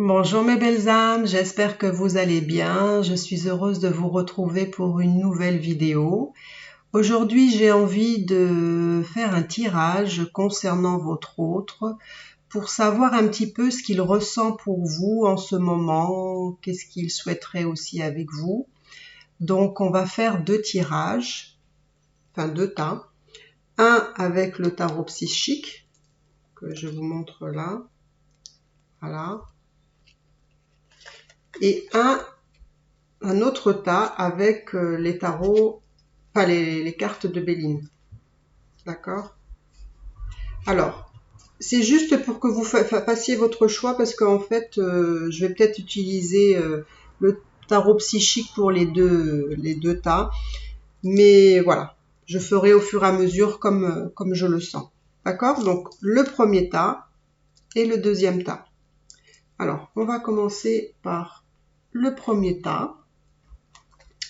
Bonjour mes belles âmes, j'espère que vous allez bien. Je suis heureuse de vous retrouver pour une nouvelle vidéo. Aujourd'hui, j'ai envie de faire un tirage concernant votre autre pour savoir un petit peu ce qu'il ressent pour vous en ce moment, qu'est-ce qu'il souhaiterait aussi avec vous. Donc, on va faire deux tirages, enfin deux tas. Un avec le tarot psychique, que je vous montre là. Voilà. Et un autre tas avec les tarots, enfin les cartes de Béline. D'accord? Alors, c'est juste pour que vous fassiez votre choix parce qu'en fait, je vais peut-être utiliser le tarot psychique pour les deux tas. Mais voilà, je ferai au fur et à mesure comme je le sens. D'accord? Donc, le premier tas et le deuxième tas. Alors, on va commencer par le premier tas.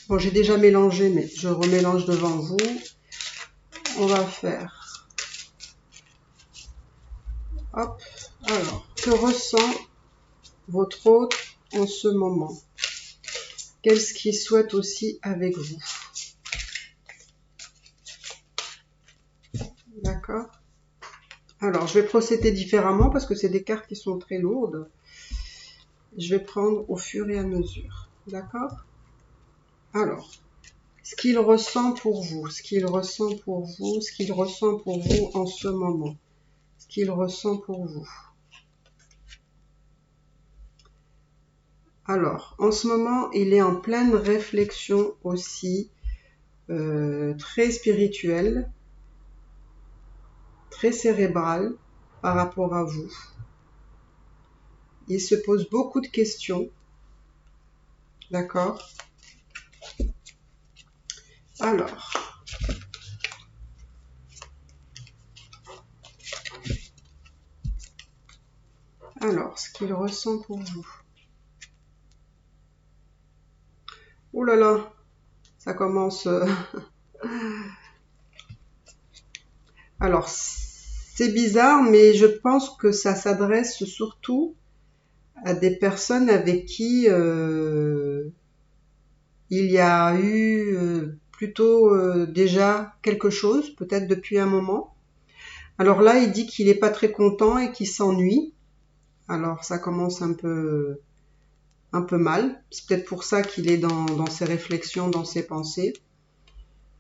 Bon, j'ai déjà mélangé, mais je remélange devant vous. On va faire... Hop. Alors, que ressent votre hôte en ce moment? Qu'est-ce qu'il souhaite aussi avec vous? D'accord. Alors, je vais procéder différemment parce que c'est des cartes qui sont très lourdes. Je vais prendre au fur et à mesure. D'accord? Alors, ce qu'il ressent pour vous, ce qu'il ressent pour vous, ce qu'il ressent pour vous en ce moment, ce qu'il ressent pour vous. Alors, en ce moment, il est en pleine réflexion aussi, très spirituelle, très cérébrale par rapport à vous. Il se pose beaucoup de questions, d'accord? Alors, ce qu'il ressent pour vous. Oh là là, ça commence... Alors, c'est bizarre, mais je pense que ça s'adresse surtout à des personnes avec qui il y a eu plutôt déjà quelque chose, peut-être depuis un moment. Alors là, il dit qu'il n'est pas très content et qu'il s'ennuie. Alors ça commence un peu mal. C'est peut-être pour ça qu'il est dans ses réflexions, dans ses pensées.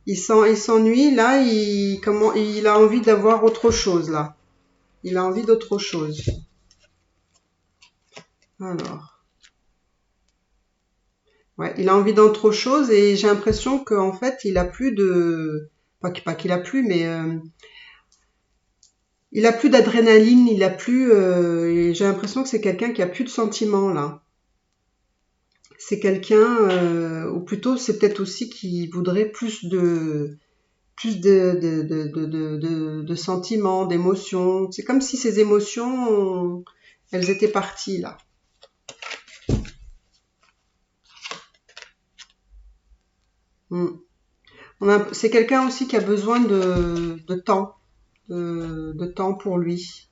Il s'ennuie, là, il a envie d'avoir autre chose, là. Il a envie d'autre chose. Alors. Ouais, il a envie d'autre chose et j'ai l'impression qu'en fait, il a plus de... Pas qu'il a plus, mais... il a plus d'adrénaline, il a plus... j'ai l'impression que c'est quelqu'un qui a plus de sentiments, là. C'est quelqu'un, ou plutôt c'est peut-être aussi qui voudrait plus de sentiments, d'émotions. C'est comme si ces émotions, elles étaient parties là. C'est quelqu'un aussi qui a besoin de temps, de temps pour lui.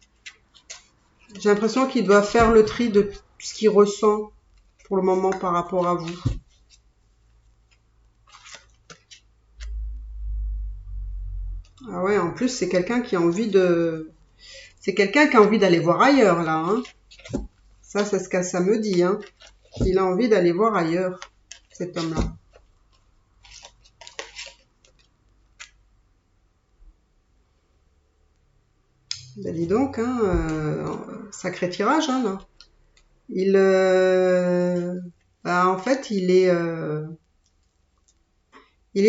J'ai l'impression qu'il doit faire le tri de ce qu'il ressent pour le moment par rapport à vous. Ah ouais, en plus, c'est quelqu'un qui a envie de... C'est quelqu'un qui a envie d'aller voir ailleurs, là. Hein. Ça, c'est ce que ça me dit. Hein. Il a envie d'aller voir ailleurs, cet homme-là. Ben dis donc, hein, sacré tirage, hein, là. En fait, il est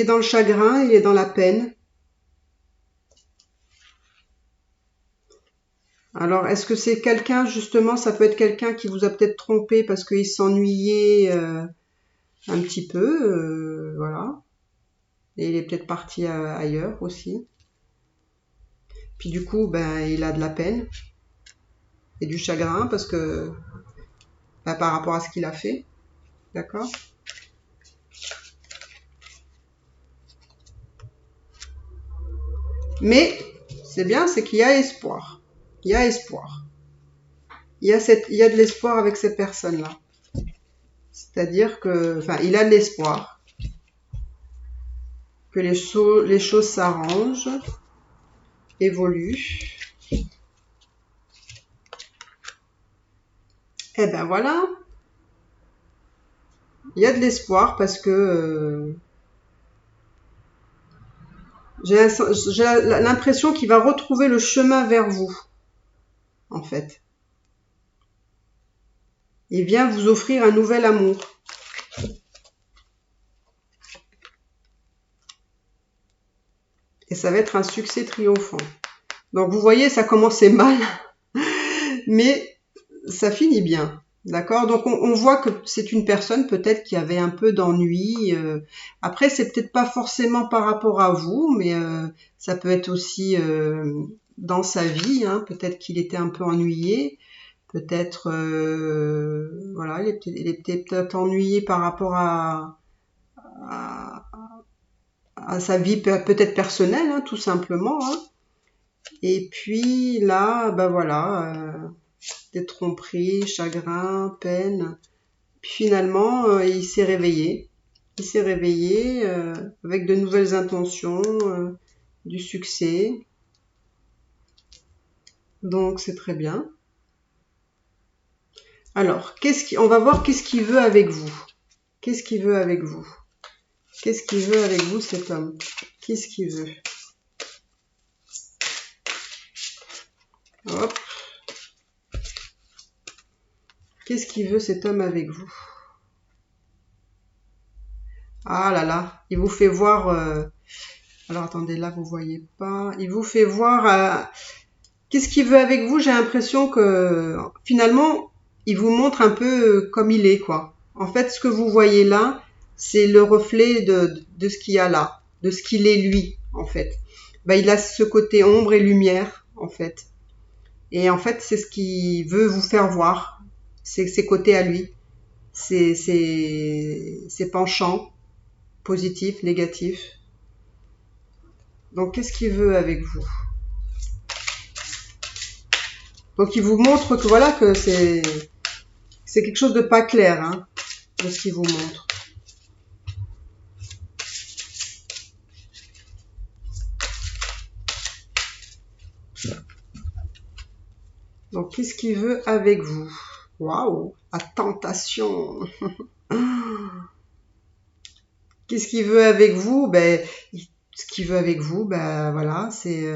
dans le chagrin, il est dans la peine. Alors, est-ce que c'est quelqu'un, justement, ça peut être quelqu'un qui vous a peut-être trompé parce qu'il s'ennuyait un petit peu, voilà. Et il est peut-être parti ailleurs aussi. Puis du coup, ben, il a de la peine et du chagrin parce que par rapport à ce qu'il a fait, d'accord? Mais c'est bien, c'est qu'il y a espoir. Il y a espoir. il y a de l'espoir avec cette personne-là. C'est-à-dire que, enfin, il a de l'espoir que les choses s'arrangent, évoluent. Et ben voilà, il y a de l'espoir parce que j'ai l'impression qu'il va retrouver le chemin vers vous, en fait. Il vient vous offrir un nouvel amour. Et ça va être un succès triomphant. Donc vous voyez, ça commençait mal, mais ça finit bien. D'accord? Donc on voit que c'est une personne peut-être qui avait un peu d'ennui. Après, c'est peut-être pas forcément par rapport à vous, mais ça peut être aussi dans sa vie. Hein. Peut-être qu'il était un peu ennuyé. Peut-être, voilà, il était peut-être ennuyé par rapport à, à sa vie peut-être personnelle, hein, tout simplement. Hein. Et puis là, ben voilà, des tromperies, chagrin, peine. Puis finalement, il s'est réveillé. Il s'est réveillé avec de nouvelles intentions, du succès. Donc c'est très bien. Alors, on va voir qu'est-ce qu'il veut avec vous. Qu'est-ce qu'il veut avec vous? Qu'est-ce qu'il veut avec vous, cet homme? Qu'est-ce qu'il veut? Hop. Qu'est-ce qu'il veut, cet homme, avec vous? Ah là là, il vous fait voir... alors attendez, là vous voyez pas. Il vous fait voir... qu'est-ce qu'il veut avec vous? J'ai l'impression que finalement, il vous montre un peu comme il est, quoi. En fait, ce que vous voyez là, c'est le reflet de ce qu'il y a là, de ce qu'il est lui, en fait. Ben, il a ce côté ombre et lumière, en fait. Et en fait, c'est ce qu'il veut vous faire voir. C'est ses côtés à lui. Ses penchants, positifs, négatifs. Donc, qu'est-ce qu'il veut avec vous? Donc, il vous montre que voilà, que c'est quelque chose de pas clair, hein, de ce qu'il vous montre. Donc, qu'est-ce qu'il veut avec vous? Waouh, la tentation. Qu'est-ce qu'il veut avec vous? Ben, ce qu'il veut avec vous, ben voilà, c'est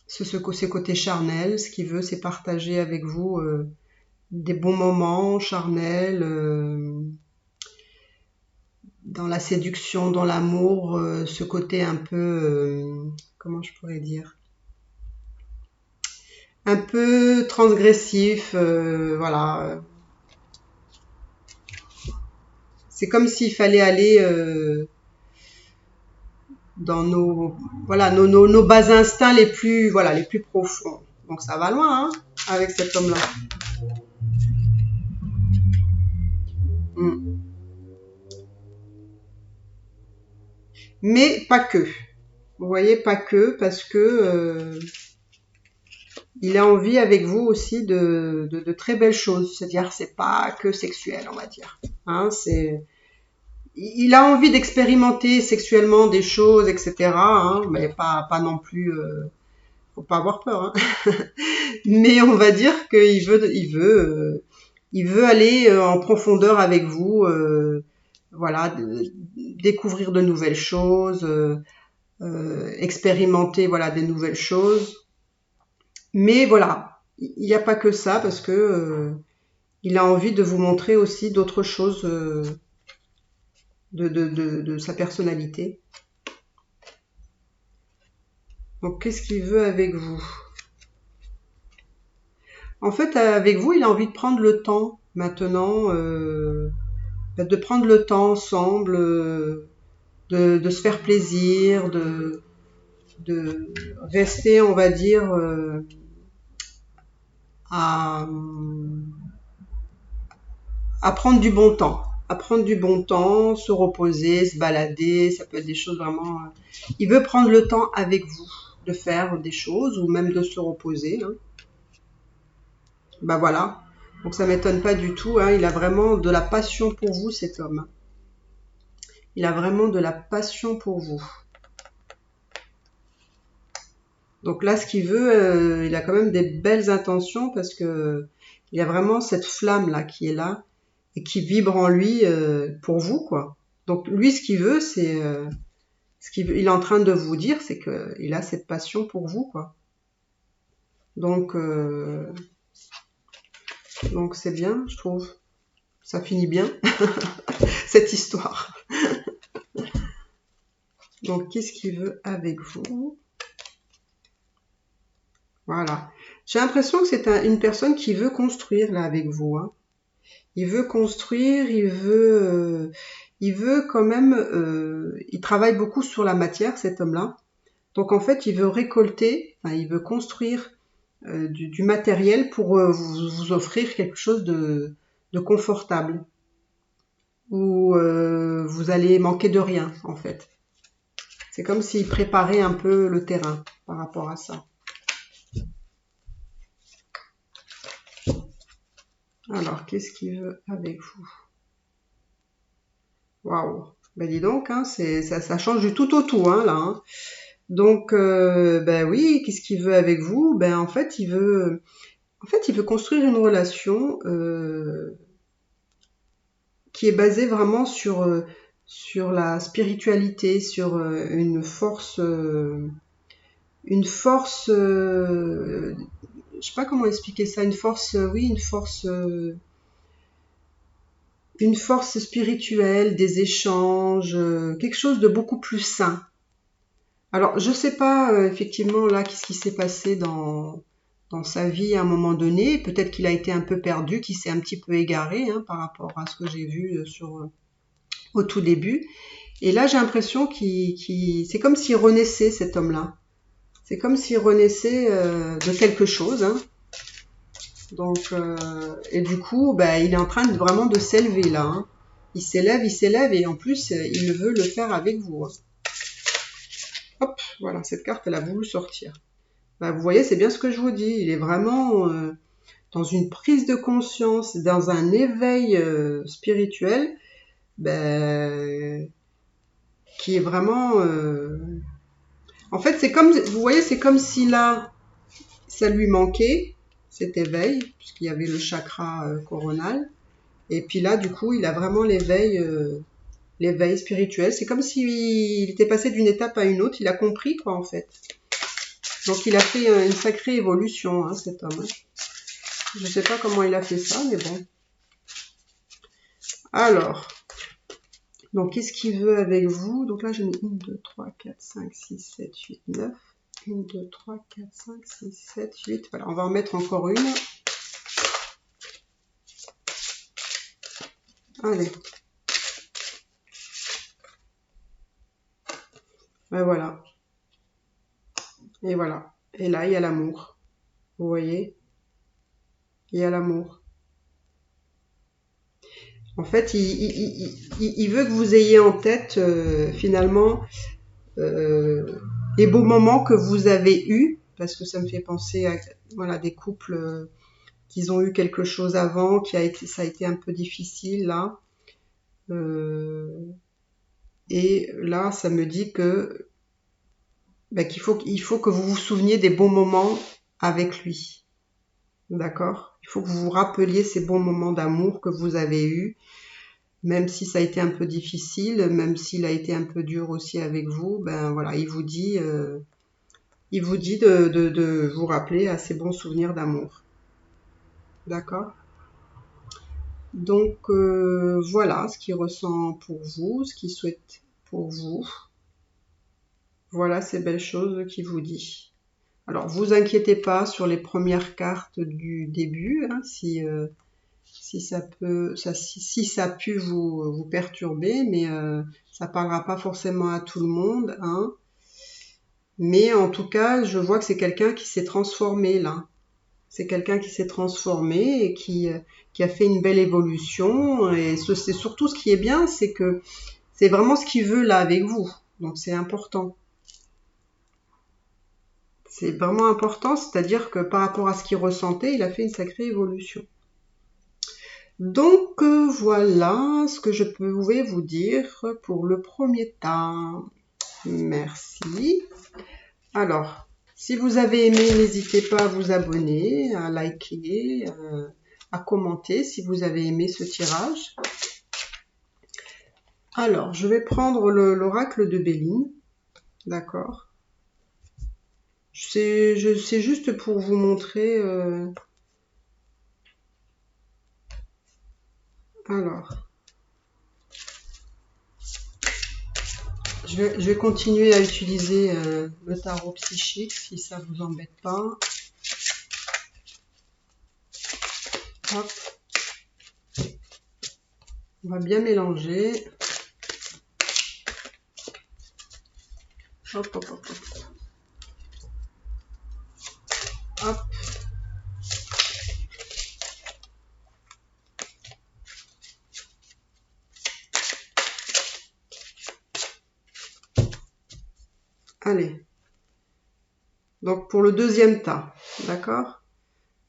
ses côtés charnels. Ce qu'il veut, c'est partager avec vous des bons moments charnels, dans la séduction, dans l'amour, ce côté un peu, comment je pourrais dire, un peu transgressif, voilà. C'est comme s'il fallait aller dans nos bas instincts les plus, voilà, les plus profonds. Donc ça va loin, hein, avec cet homme-là. Mm. Mais pas que. Vous voyez, pas que, parce que il a envie avec vous aussi de très belles choses. C'est-à-dire, c'est pas que sexuel, on va dire. Hein, il a envie d'expérimenter sexuellement des choses, etc. Hein, mais pas non plus. Faut pas avoir peur. Hein. Mais on va dire il veut aller en profondeur avec vous. Voilà, découvrir de nouvelles choses, expérimenter voilà des nouvelles choses. Mais voilà, il n'y a pas que ça parce que il a envie de vous montrer aussi d'autres choses de sa personnalité. Donc, qu'est-ce qu'il veut avec vous? En fait, avec vous, il a envie de prendre le temps maintenant, de prendre le temps ensemble, de se faire plaisir, de rester, on va dire, à prendre du bon temps. À prendre du bon temps, se reposer, se balader, ça peut être des choses vraiment... Il veut prendre le temps avec vous de faire des choses ou même de se reposer. Hein. Bah voilà. Donc ça m'étonne pas du tout, hein. Il a vraiment de la passion pour vous, cet homme. Il a vraiment de la passion pour vous. Donc là, ce qu'il veut, il a quand même des belles intentions parce que il y a vraiment cette flamme là qui est là et qui vibre en lui pour vous, quoi. Donc lui, ce qu'il veut, c'est ce qu'il il est en train de vous dire, c'est que il a cette passion pour vous, quoi. Donc c'est bien, je trouve. Ça finit bien cette histoire. Donc qu'est-ce qu'il veut avec vous? Voilà. J'ai l'impression que c'est une personne qui veut construire là avec vous, hein. Il veut construire, il veut quand même, il travaille beaucoup sur la matière, cet homme-là. Donc en fait, il veut récolter, enfin, il veut construire du matériel pour vous offrir quelque chose de confortable, où vous allez manquer de rien, en fait. C'est comme s'il préparait un peu le terrain par rapport à ça. Alors, qu'est-ce qu'il veut avec vous? Waouh! Ben dis donc, hein, ça change du tout au tout, hein, là, hein. Donc, ben oui, qu'est-ce qu'il veut avec vous? Ben en fait, il veut construire une relation qui est basée vraiment sur la spiritualité, sur une force, je sais pas comment expliquer ça, une force, oui, une force spirituelle, des échanges, quelque chose de beaucoup plus sain. Alors, je sais pas effectivement là qu'est-ce qui s'est passé dans sa vie à un moment donné. Peut-être qu'il a été un peu perdu, qu'il s'est un petit peu égaré, hein, par rapport à ce que j'ai vu au tout début. Et là, j'ai l'impression c'est comme s'il renaissait, cet homme-là. C'est comme s'il renaissait de quelque chose, hein. Donc, et du coup, bah, il est en train vraiment de s'élever là, hein. Il s'élève, et en plus, il veut le faire avec vous, hein. Hop, voilà, cette carte, elle a voulu sortir. Bah, vous voyez, c'est bien ce que je vous dis. Il est vraiment dans une prise de conscience, dans un éveil spirituel, ben, qui est vraiment... En fait, c'est comme, vous voyez, c'est comme si là, ça lui manquait, cet éveil, puisqu'il y avait le chakra coronal. Et puis là, du coup, il a vraiment l'éveil spirituel. C'est comme s'il était passé d'une étape à une autre. Il a compris, quoi, en fait. Donc, il a fait une sacrée évolution, hein, cet homme, hein. Je sais pas comment il a fait ça, mais bon. Alors, donc qu'est-ce qu'il veut avec vous? Donc là, je mets 1, 2, 3, 4, 5, 6, 7, 8, 9. 1, 2, 3, 4, 5, 6, 7, 8. Voilà, on va en mettre encore une. Allez. Et voilà. Et voilà. Et là, il y a l'amour. Vous voyez? Il y a l'amour. En fait, il veut que vous ayez en tête, finalement, les beaux moments que vous avez eus, parce que ça me fait penser à voilà, des couples qui ont eu quelque chose avant, ça a été un peu difficile, là. Et là, ça me dit que qu'il faut que vous vous souveniez des bons moments avec lui. D'accord? Il faut que vous vous rappeliez ces bons moments d'amour que vous avez eus, même si ça a été un peu difficile, même s'il a été un peu dur aussi avec vous. Ben voilà, il vous dit de vous rappeler à ces bons souvenirs d'amour. D'accord? Donc voilà ce qu'il ressent pour vous, ce qu'il souhaite pour vous. Voilà ces belles choses qu'il vous dit. Alors, vous inquiétez pas sur les premières cartes du début, hein, si ça a pu vous perturber, mais ça parlera pas forcément à tout le monde, hein. Mais en tout cas, je vois que c'est quelqu'un qui s'est transformé là. C'est quelqu'un qui s'est transformé et qui a fait une belle évolution. Et c'est surtout ce qui est bien, c'est que c'est vraiment ce qu'il veut là avec vous. Donc c'est important. C'est vraiment important, c'est-à-dire que par rapport à ce qu'il ressentait, il a fait une sacrée évolution. Donc voilà ce que je pouvais vous dire pour le premier tas. Merci. Alors, si vous avez aimé, n'hésitez pas à vous abonner, à liker, à commenter si vous avez aimé ce tirage. Alors, je vais prendre l'oracle de Béline. D'accord. C'est juste pour vous montrer. Alors, je vais continuer à utiliser le tarot psychique si ça vous embête pas. Hop. On va bien mélanger. Hop, hop, hop, hop. Hop. Allez. Donc pour le deuxième tas, d'accord?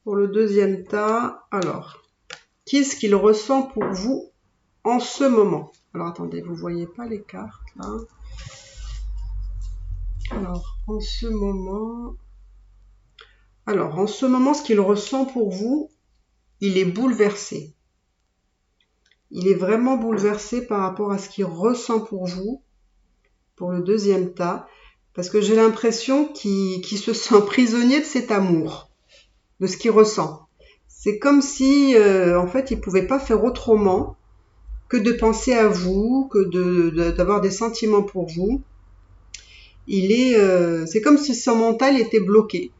Pour le deuxième tas, alors, qu'est-ce qu'il ressent pour vous en ce moment? Alors attendez, vous voyez pas les cartes là. Alors en ce moment, ce qu'il ressent pour vous, il est bouleversé. Il est vraiment bouleversé par rapport à ce qu'il ressent pour vous, pour le deuxième tas, parce que j'ai l'impression qu'il se sent prisonnier de cet amour, de ce qu'il ressent. C'est comme si, en fait, il pouvait pas faire autrement que de penser à vous, que d'avoir des sentiments pour vous. C'est comme si son mental était bloqué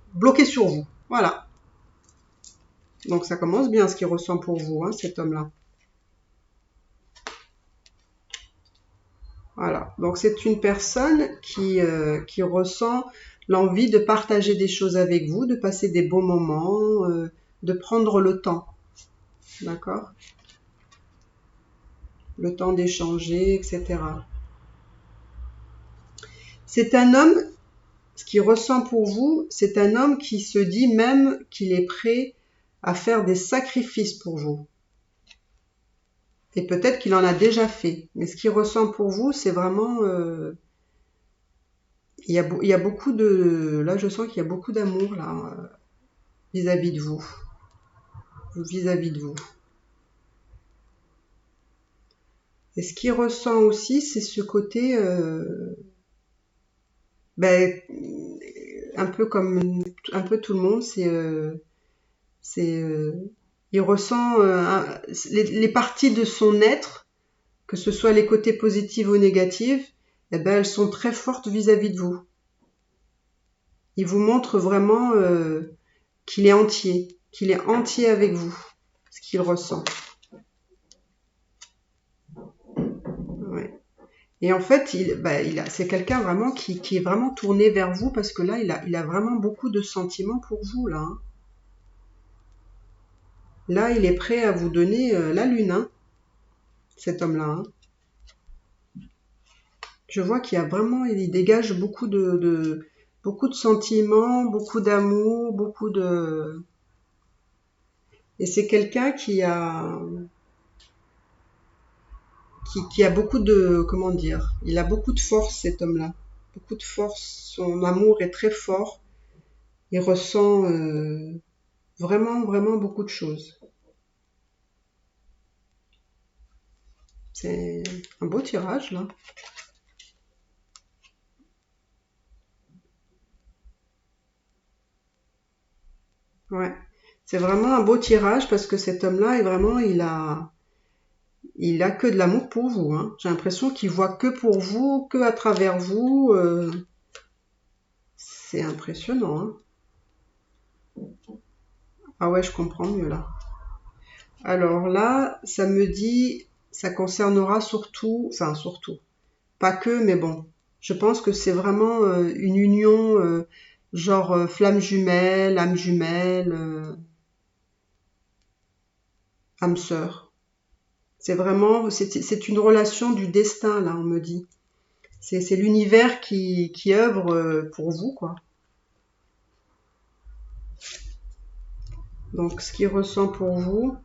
sur vous. Voilà. Donc ça commence bien ce qu'il ressent pour vous, hein, cet homme-là. Voilà. Donc c'est une personne qui ressent l'envie de partager des choses avec vous, de passer des bons moments, de prendre le temps. D'accord? Le temps d'échanger, etc. C'est un homme, ce qu'il ressent pour vous, c'est un homme qui se dit même qu'il est prêt à faire des sacrifices pour vous. Et peut-être qu'il en a déjà fait. Mais ce qu'il ressent pour vous, c'est vraiment... il y a beaucoup de... Là, je sens qu'il y a beaucoup d'amour là vis-à-vis de vous. Vis-à-vis de vous. Et ce qu'il ressent aussi, c'est ce côté... un peu comme un peu tout le monde, il ressent les parties de son être, que ce soit les côtés positifs ou négatifs, eh ben, elles sont très fortes vis-à-vis de vous. Il vous montre vraiment qu'il est entier avec vous, ce qu'il ressent. Ouais. Et en fait, c'est quelqu'un vraiment qui est vraiment tourné vers vous parce que là, il a vraiment beaucoup de sentiments pour vous là. Hein. Là, il est prêt à vous donner la lune, hein, cet homme-là. Hein. Je vois qu'il y a vraiment, il dégage beaucoup de sentiments, beaucoup d'amour, beaucoup de... Et c'est quelqu'un qui a beaucoup de, comment dire, il a beaucoup de force, cet homme-là. Beaucoup de force, son amour est très fort. Il ressent vraiment, vraiment beaucoup de choses. C'est un beau tirage, là. Ouais. C'est vraiment un beau tirage parce que cet homme-là est vraiment, il a que de l'amour pour vous. Hein. J'ai l'impression qu'il voit que pour vous, que à travers vous. C'est impressionnant. Hein. Ah ouais, je comprends mieux là. Alors là, ça me dit, ça concernera surtout, pas que, mais bon, je pense que c'est vraiment une union genre flamme jumelle, âme sœur. C'est vraiment, c'est une relation du destin là, on me dit. C'est l'univers qui œuvre pour vous quoi. Donc, ce qu'il ressent pour vous.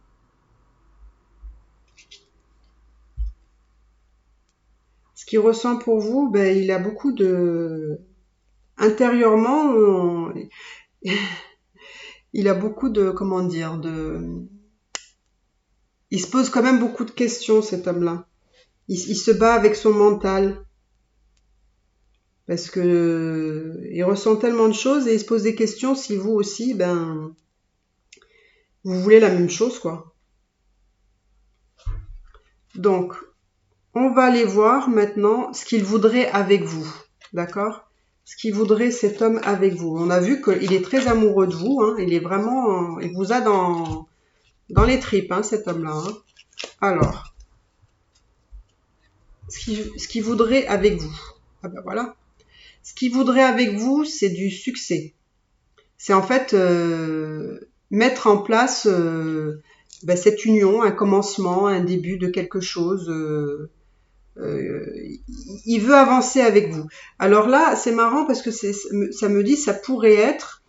Ce qu'il ressent pour vous, ben, il a beaucoup de... Intérieurement, il a beaucoup de... Comment dire de... Il se pose quand même beaucoup de questions, cet homme-là. Il se bat avec son mental. Parce que il ressent tellement de choses et il se pose des questions si vous aussi, ben, vous voulez la même chose, quoi. Donc, on va aller voir maintenant ce qu'il voudrait avec vous. D'accord? Ce qu'il voudrait cet homme avec vous. On a vu qu'il est très amoureux de vous. Hein, il est vraiment... Il vous a dans les tripes, hein, cet homme-là. Hein. Alors, ce qu'il voudrait avec vous. Ah ben voilà. Ce qu'il voudrait avec vous, c'est du succès. C'est en fait mettre en place ben, cette union, un commencement, un début de quelque chose. Il veut avancer avec vous. Alors là, c'est marrant parce que ça me dit ça pourrait être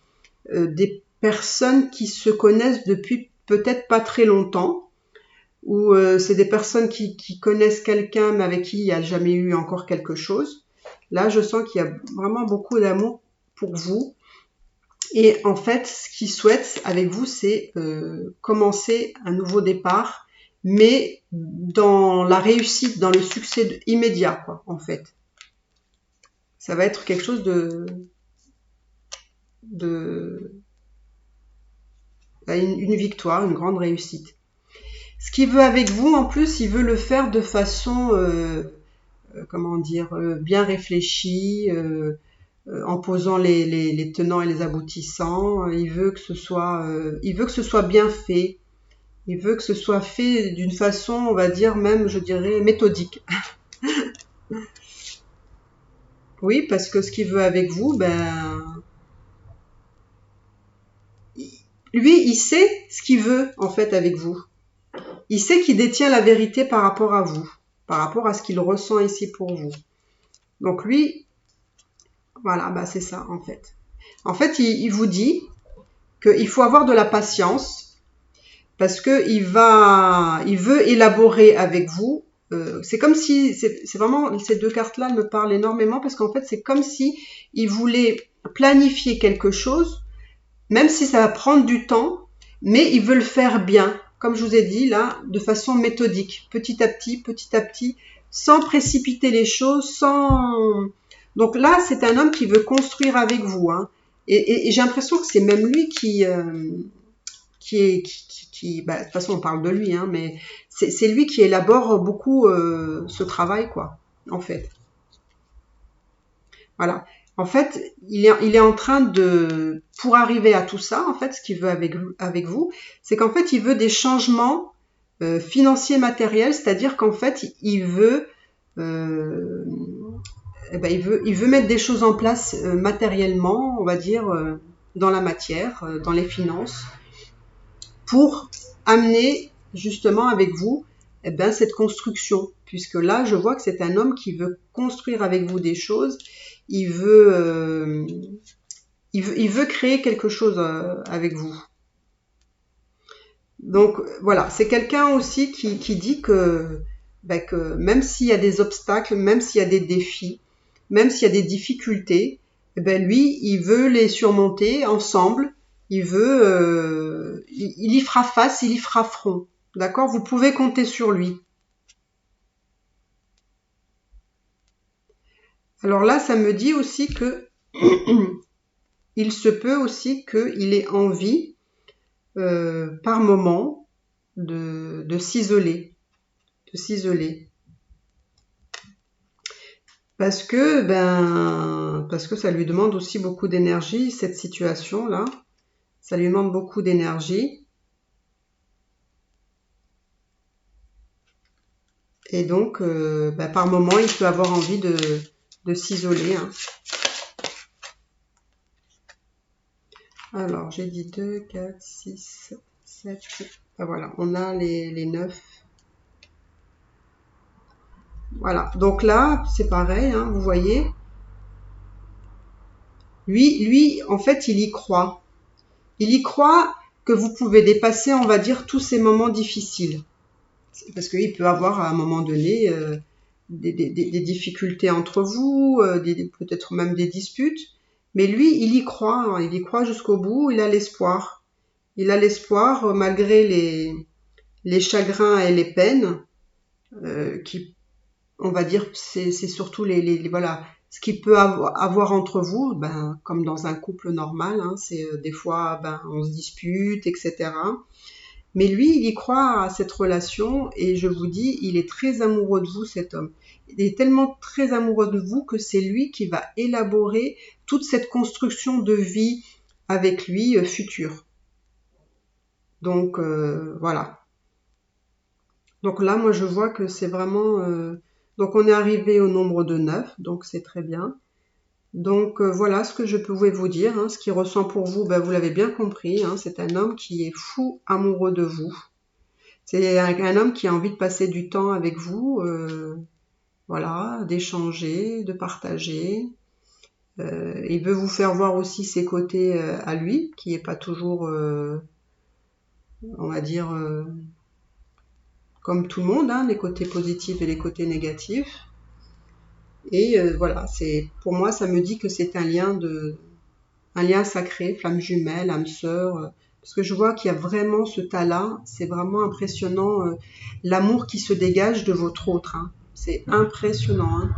des personnes qui se connaissent depuis peut-être pas très longtemps, ou c'est des personnes qui connaissent quelqu'un mais avec qui il n'y a jamais eu encore quelque chose. Là, je sens qu'il y a vraiment beaucoup d'amour pour vous. Et en fait, ce qu'il souhaite avec vous, c'est commencer un nouveau départ, mais dans la réussite, dans le succès immédiat, quoi, en fait. Ça va être quelque chose de une victoire, une grande réussite. Ce qu'il veut avec vous, en plus, il veut le faire de façon, comment dire, bien réfléchie, en posant les tenants et les aboutissants. Il veut que ce soit bien fait. Il veut que ce soit fait d'une façon, on va dire même, je dirais, méthodique. Oui, parce que ce qu'il veut avec vous, ben, lui, il sait ce qu'il veut en fait avec vous. Il sait qu'il détient la vérité par rapport à vous, par rapport à ce qu'il ressent ici pour vous. Donc lui, voilà, bah c'est ça en fait. En fait, il vous dit qu'il faut avoir de la patience parce que il veut élaborer avec vous. C'est comme si, c'est vraiment, ces deux cartes-là me parlent énormément parce qu'en fait, c'est comme si il voulait planifier quelque chose, même si ça va prendre du temps, mais il veut le faire bien, comme je vous ai dit là, de façon méthodique, petit à petit, sans précipiter les choses, sans... Donc là, c'est un homme qui veut construire avec vous, hein. Et j'ai l'impression que c'est même lui bah, de toute façon on parle de lui, hein, mais c'est lui qui élabore beaucoup ce travail, quoi, en fait. Voilà. En fait, il est en train de, pour arriver à tout ça, en fait, ce qu'il veut avec vous, c'est qu'en fait, il veut des changements financiers matériels, c'est-à-dire qu'en fait, il veut, euh, eh ben, il veut mettre des choses en place matériellement, on va dire, dans la matière, dans les finances, pour amener justement avec vous eh ben, cette construction. Puisque là, je vois que c'est un homme qui veut construire avec vous des choses, il veut, euh, il veut créer quelque chose avec vous. Donc voilà, c'est quelqu'un aussi qui dit que même s'il y a des obstacles, même s'il y a des défis, même s'il y a des difficultés, eh ben lui, il veut les surmonter ensemble. Il y fera face, il y fera front. D'accord? Vous pouvez compter sur lui. Alors là, ça me dit aussi que il se peut aussi qu'il ait envie, par moment, de s'isoler, de s'isoler. Parce que ça lui demande aussi beaucoup d'énergie, cette situation-là. Ça lui demande beaucoup d'énergie. Et donc, par moment, il peut avoir envie de s'isoler. Hein. Alors, j'ai dit 2, 4, 6, 7. Ben voilà, on a les 9. Voilà, donc là, c'est pareil, hein, vous voyez. Lui, en fait, il y croit. Il y croit, que vous pouvez dépasser, on va dire, tous ces moments difficiles. Parce qu'il peut avoir à un moment donné des difficultés entre vous, peut-être même des disputes. Mais lui, il y croit, hein, il y croit jusqu'au bout, il a l'espoir. Il a l'espoir, malgré les chagrins et les peines, qui, on va dire, c'est surtout voilà, ce qu'il peut avoir entre vous, ben, comme dans un couple normal, hein, c'est des fois, ben, on se dispute, etc. Mais lui, il y croit à cette relation et je vous dis, il est très amoureux de vous, cet homme. Il est tellement très amoureux de vous que c'est lui qui va élaborer toute cette construction de vie avec lui future. Donc voilà. Donc là, moi, je vois que c'est vraiment... Donc on est arrivé au nombre de 9, donc c'est très bien. Donc voilà ce que je pouvais vous dire. Hein. Ce qu'il ressent pour vous, ben, vous l'avez bien compris. Hein. C'est un homme qui est fou amoureux de vous. C'est un homme qui a envie de passer du temps avec vous, voilà, d'échanger, de partager. Il veut vous faire voir aussi ses côtés à lui, qui n'est pas toujours, on va dire, comme tout le monde, hein, les côtés positifs et les côtés négatifs. Et voilà, pour moi, ça me dit que c'est un lien sacré, flamme jumelle, âme sœur. Parce que je vois qu'il y a vraiment ce tas-là, c'est vraiment impressionnant, l'amour qui se dégage de votre autre. Hein. C'est impressionnant. Hein.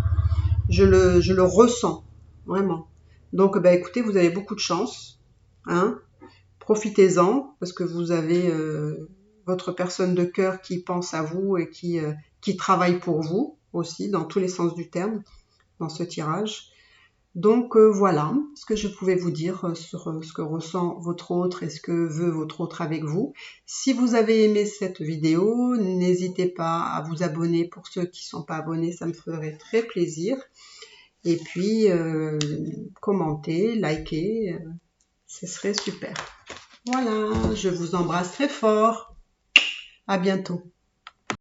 Je le ressens, vraiment. Donc, bah, écoutez, vous avez beaucoup de chance. Hein. Profitez-en, parce que vous avez votre personne de cœur qui pense à vous et qui travaille pour vous aussi, dans tous les sens du terme, dans ce tirage. Donc voilà ce que je pouvais vous dire sur ce que ressent votre autre et ce que veut votre autre avec vous. Si vous avez aimé cette vidéo, n'hésitez pas à vous abonner pour ceux qui ne sont pas abonnés, ça me ferait très plaisir. Et puis commentez, likez, ce serait super. Voilà, je vous embrasse très fort. À bientôt.